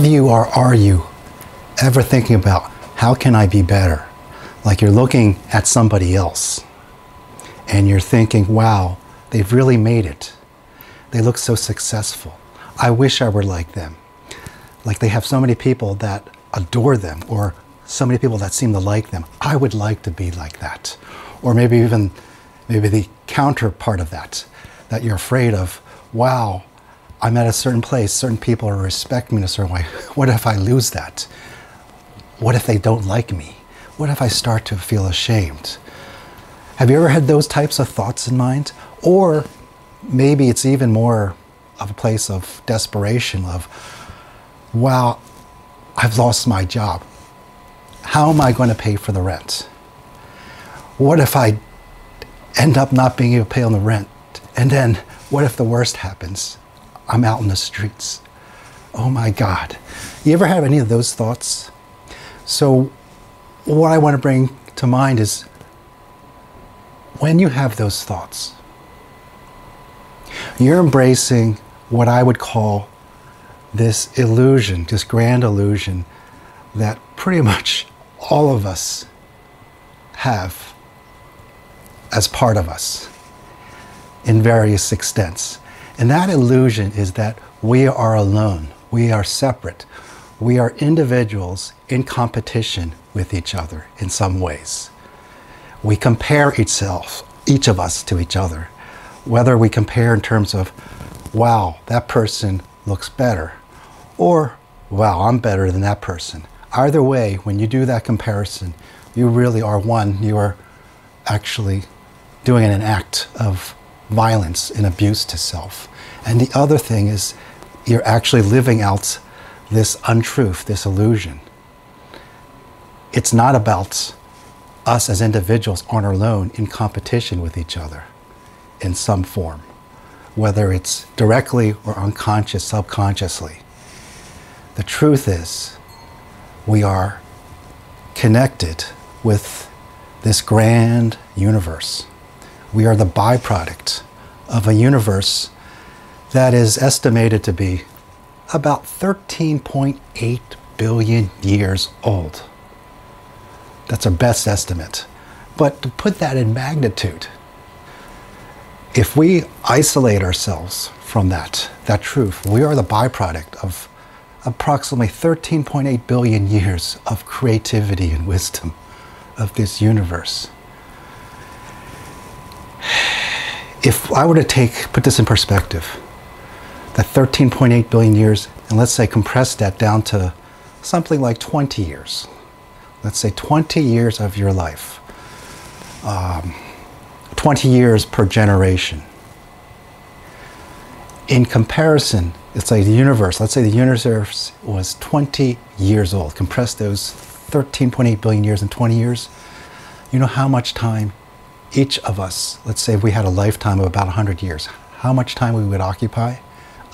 you or are you ever thinking about how can I be better? Like you're looking at somebody else and you're thinking, wow, they've really made it. They look so successful. I wish I were like them. Like they have so many people that adore them, or so many people that seem to like them. I would like to be like that. Or maybe even the counterpart of that, that you're afraid of, wow, I'm at a certain place, certain people are respecting me in a certain way. What if I lose that? What if they don't like me? What if I start to feel ashamed? Have you ever had those types of thoughts in mind? Or maybe it's even more of a place of desperation of, wow, I've lost my job. How am I going to pay for the rent? What if I end up not being able to pay on the rent? And then what if the worst happens? I'm out in the streets. Oh my God. You ever have any of those thoughts? So what I want to bring to mind is when you have those thoughts, you're embracing what I would call this illusion, this grand illusion that pretty much all of us have as part of us in various extents. And that illusion is that we are alone, we are separate, we are individuals in competition with each other in some ways. We compare each of us to each other, whether we compare in terms of, wow, that person looks better, or wow, I'm better than that person. Either way, when you do that comparison, you really are one, you are actually doing an act of violence and abuse to self. And the other thing is you're actually living out this untruth, this illusion. It's not about us as individuals on our own in competition with each other in some form, whether it's directly or unconscious, subconsciously. The truth is we are connected with this grand universe. We are the byproduct of a universe that is estimated to be about 13.8 billion years old. That's our best estimate. But to put that in magnitude, if we isolate ourselves from that truth, we are the byproduct of approximately 13.8 billion years of creativity and wisdom of this universe. If I were to put this in perspective, that 13.8 billion years, and let's say compress that down to something like 20 years. Let's say 20 years of your life. 20 years per generation. In comparison, it's like the universe. Let's say the universe was 20 years old. Compress those 13.8 billion years in 20 years. You know how much time each of us, let's say if we had a lifetime of about 100 years, how much time we would occupy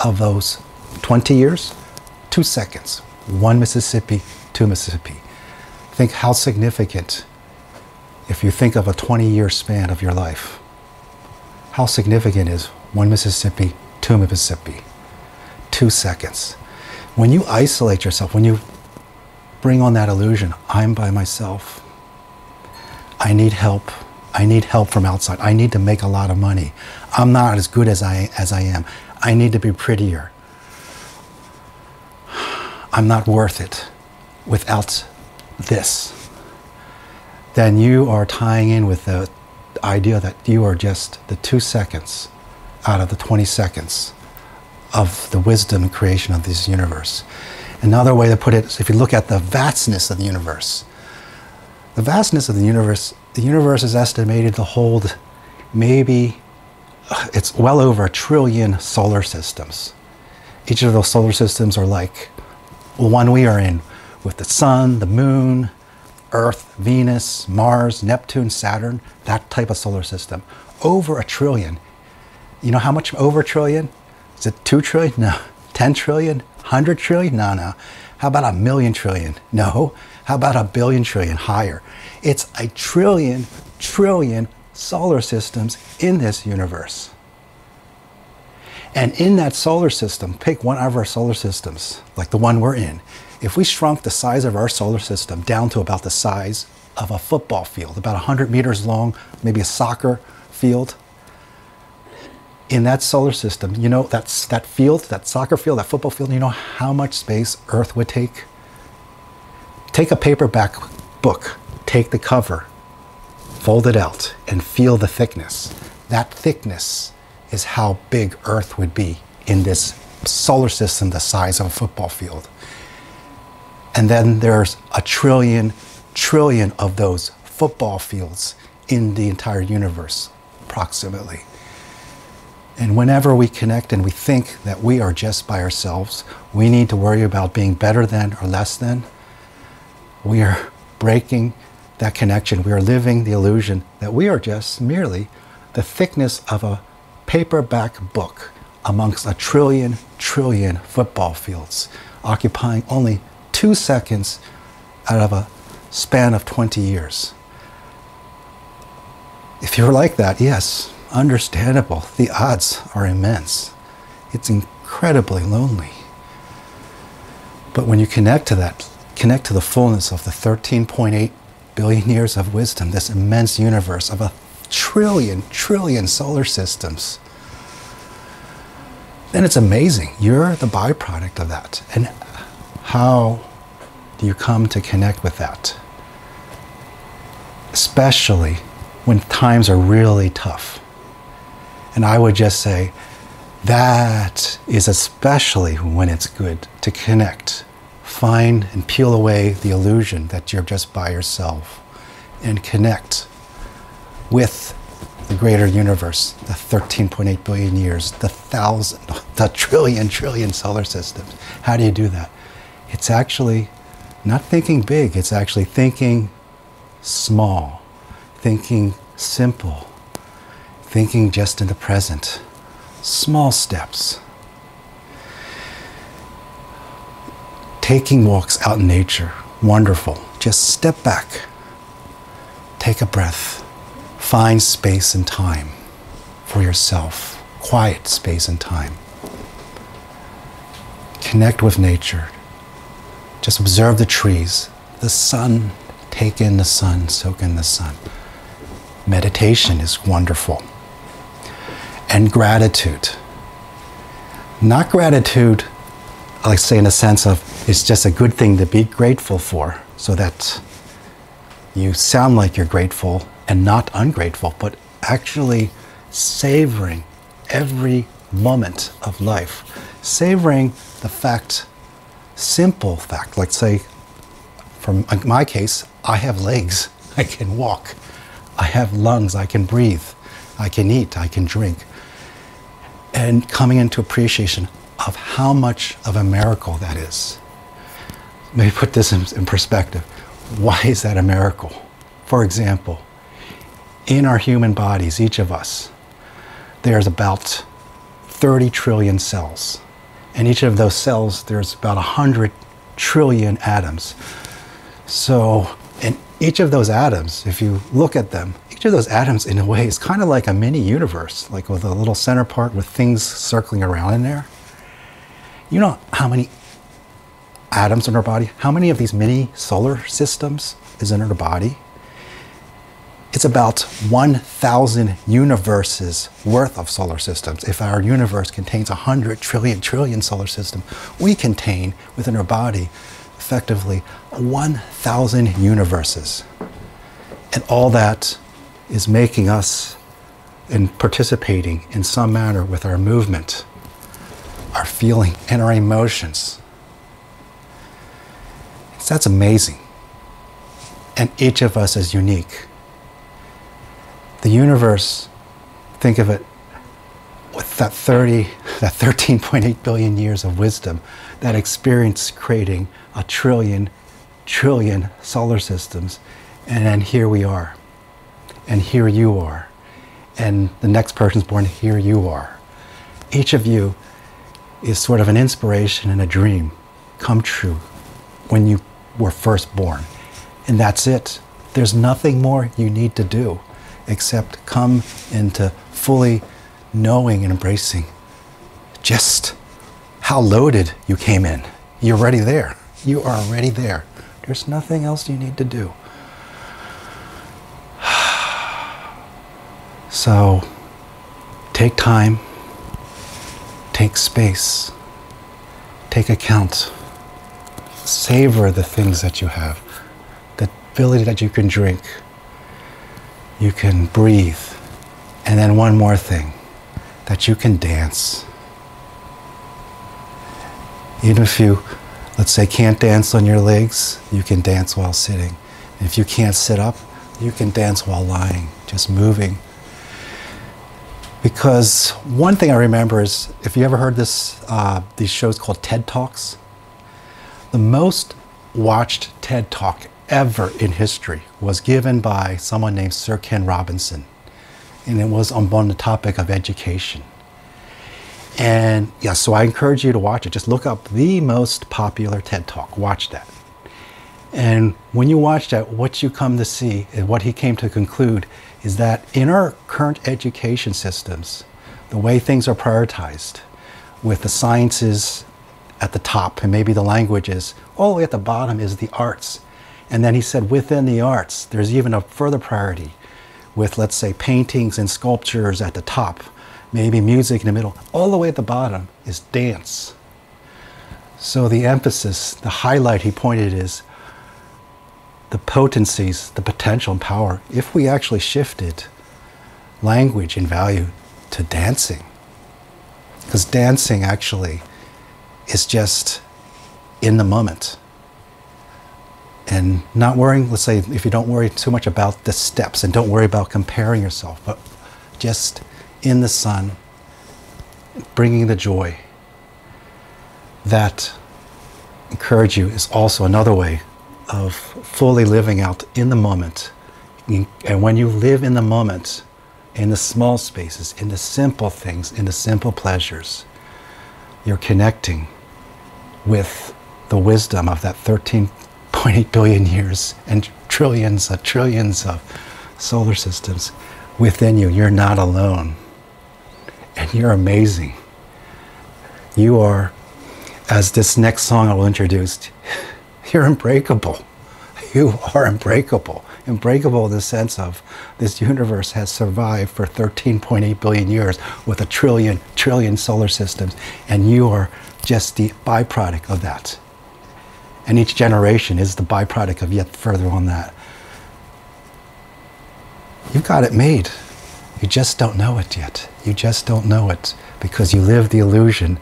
of those 20 years? 2 seconds. 1 Mississippi, 2 Mississippi. Think how significant, if you think of a 20-year span of your life, how significant is 1 Mississippi, 2 Mississippi, 2 seconds. When you isolate yourself, when you bring on that illusion, I'm by myself, I need help from outside, I need to make a lot of money, I'm not as good as I am, I need to be prettier, I'm not worth it without this, then you are tying in with the idea that you are just the 2 seconds out of the 20 seconds of the wisdom and creation of this universe. Another way to put it is if you look at the vastness of the universe. The vastness of the universe is estimated to hold maybe, it's well over 1 trillion solar systems. Each of those solar systems are like the one we are in, with the sun, the moon, Earth, Venus, Mars, Neptune, Saturn, that type of solar system. Over 1 trillion. You know how much over 1 trillion? Is it 2 trillion? No. 10 trillion? 100 trillion? No. How about 1 million trillion? No. How about 1 billion trillion? Higher. It's 1 trillion solar systems in this universe. And in that solar system, pick one of our solar systems, like the one we're in. If we shrunk the size of our solar system down to about the size of a football field, about 100 meters long, maybe a soccer field, in that solar system, you know, that field, that soccer field, that football field, you know how much space Earth would take? Take a paperback book, take the cover, fold it out, and feel the thickness. That thickness is how big Earth would be in this solar system the size of a football field. And then there's a trillion of those football fields in the entire universe, approximately. And whenever we connect and we think that we are just by ourselves, we need to worry about being better than or less than, we are breaking that connection. We are living the illusion that we are just merely the thickness of a paperback book amongst a trillion football fields, occupying only 2 seconds out of a span of 20 years. If you're like that, yes, understandable. The odds are immense. It's incredibly lonely. But when you connect to that, connect to the fullness of the 13.8 billion years of wisdom, this immense universe of a trillion solar systems, then it's amazing. You're the byproduct of that. And how do you come to connect with that? Especially when times are really tough. And I would just say that is especially when it's good to connect. Find and peel away the illusion that you're just by yourself and connect with the greater universe, the 13.8 billion years, the trillion solar systems. How do you do that? It's actually not thinking big, it's actually thinking small, thinking simple, thinking just in the present. Small steps. Taking walks out in nature, wonderful. Just step back, take a breath, find space and time for yourself, quiet space and time. Connect with nature. Just observe the trees, the sun, take in the sun, soak in the sun. Meditation is wonderful. And gratitude. Not gratitude, like say in a sense of it's just a good thing to be grateful for, so that you sound like you're grateful and not ungrateful, but actually savoring every moment of life. Savoring the fact, simple fact, like say, from my case, I have legs, I can walk. I have lungs, I can breathe, I can eat, I can drink. And coming into appreciation of how much of a miracle that is. Let me put this in perspective. Why is that a miracle? For example, in our human bodies, each of us, there's about 30 trillion cells. And each of those cells, there's about 100 trillion atoms. So, in each of those atoms, if you look at them, each of those atoms in a way is kind of like a mini universe, like with a little center part with things circling around in there. You know how many atoms in our body, how many of these mini solar systems is in our body? It's about 1,000 universes worth of solar systems. If our universe contains 100 trillion solar systems, we contain within our body effectively 1,000 universes. And all that is making us and participating in some manner with our movement, our feeling, and our emotions. So that's amazing. And each of us is unique. The universe, think of it with that 13.8 billion years of wisdom, that experience creating a trillion solar systems. And then here we are. And here you are. And the next person's born, here you are. Each of you is sort of an inspiration and a dream come true when you were first born. And that's it. There's nothing more you need to do except come into fully knowing and embracing just how loaded you came in. You're already there. You are already there. There's nothing else you need to do. So take time, take space, take account, savor the things that you have, the ability that you can drink, you can breathe, and then one more thing, that you can dance. Even if you, let's say, can't dance on your legs, you can dance while sitting. And if you can't sit up, you can dance while lying, just moving. Because one thing I remember is, if you ever heard these shows called TED Talks, the most watched TED Talk ever in history was given by someone named Sir Ken Robinson. And it was on the topic of education. And yeah, so I encourage you to watch it. Just look up the most popular TED Talk, watch that. And when you watch that, what you come to see and what he came to conclude is that in our current education systems, the way things are prioritized, with the sciences at the top and maybe the languages, all the way at the bottom is the arts. And then he said within the arts, there's even a further priority with, let's say, paintings and sculptures at the top, maybe music in the middle, all the way at the bottom is dance. So the emphasis, the highlight he pointed is the potencies, the potential and power, if we actually shifted language and value to dancing. Because dancing actually is just in the moment. And not worrying, let's say, if you don't worry too much about the steps and don't worry about comparing yourself, but just in the sun, bringing the joy. That, encourage you, is also another way of fully living out in the moment. And when you live in the moment, in the small spaces, in the simple things, in the simple pleasures, you're connecting with the wisdom of that 13.8 billion years and trillions of solar systems within you. You're not alone. And you're amazing. You are, as this next song I will introduce, you're unbreakable. You are unbreakable. Unbreakable in the sense of this universe has survived for 13.8 billion years with a trillion solar systems, and you are just the byproduct of that. And each generation is the byproduct of yet further on that. You've got it made. You just don't know it yet. You just don't know it because you live the illusion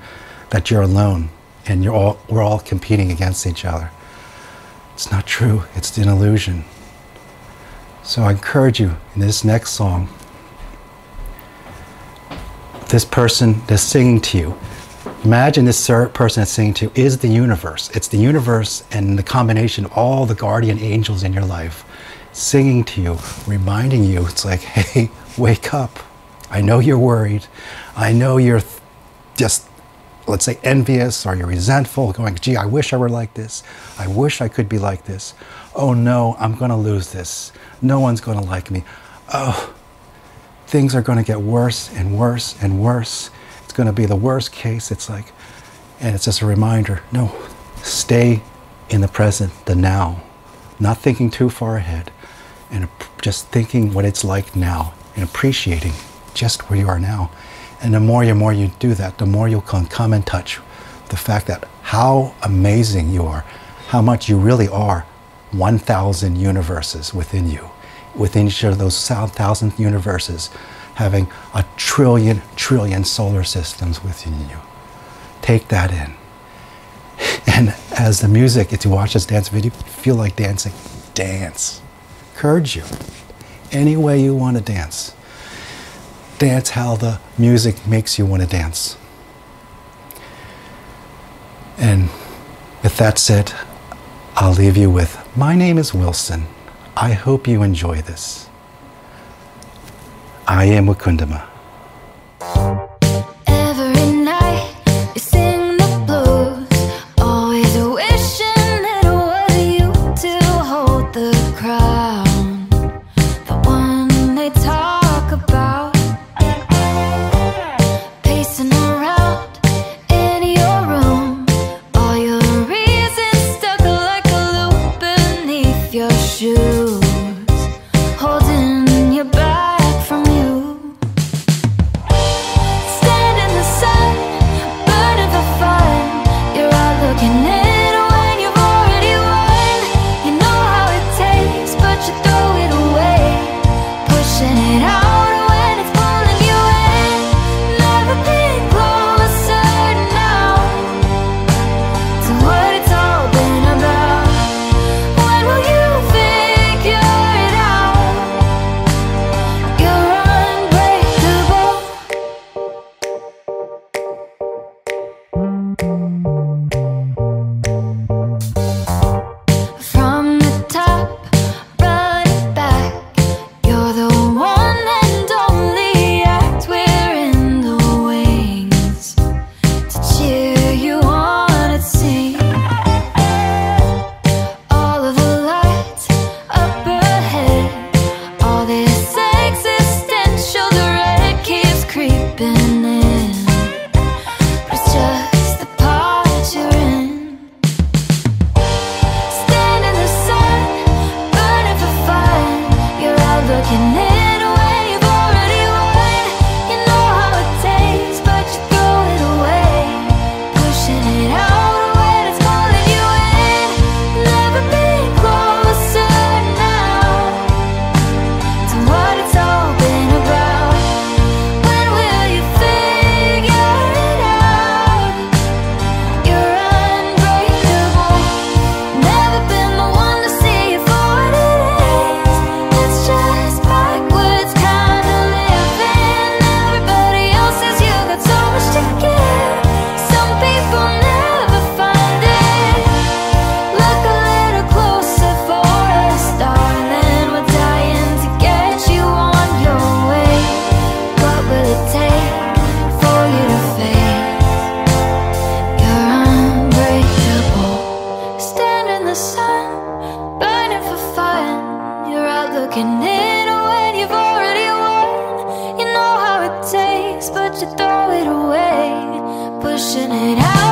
that you're alone and we're all competing against each other. It's not true. It's an illusion. So I encourage you in this next song, this person that's singing to you, imagine this person that's singing to you is the universe. It's the universe and the combination of all the guardian angels in your life singing to you, reminding you, it's like, hey, wake up. I know you're worried. I know you're just, let's say, envious, or you're resentful, going, gee, I wish I were like this. I wish I could be like this. Oh no, I'm going to lose this. No one's going to like me. Oh, things are going to get worse and worse and worse. It's going to be the worst case. It's like, and it's just a reminder, no, stay in the present, the now, not thinking too far ahead, and just thinking what it's like now and appreciating just where you are now. And the more you do that, the more you'll come in touch with the fact that how amazing you are, how much you really are 1,000 universes within you, within each of those 1,000 universes, having a trillion solar systems within you. Take that in. And as the music, if you watch this dance video, feel like dancing, dance. Encourage you. Any way you want to dance. Dance how the music makes you want to dance. And with that said, I'll leave you with, my name is Wilson. I hope you enjoy this. I am WakundaMa. Every night you sing the blues, always wishing it was you to hold the crown, the one they talk about. Pacing around Looking in when you've already won. You know how it tastes, but you throw it away, pushing it out.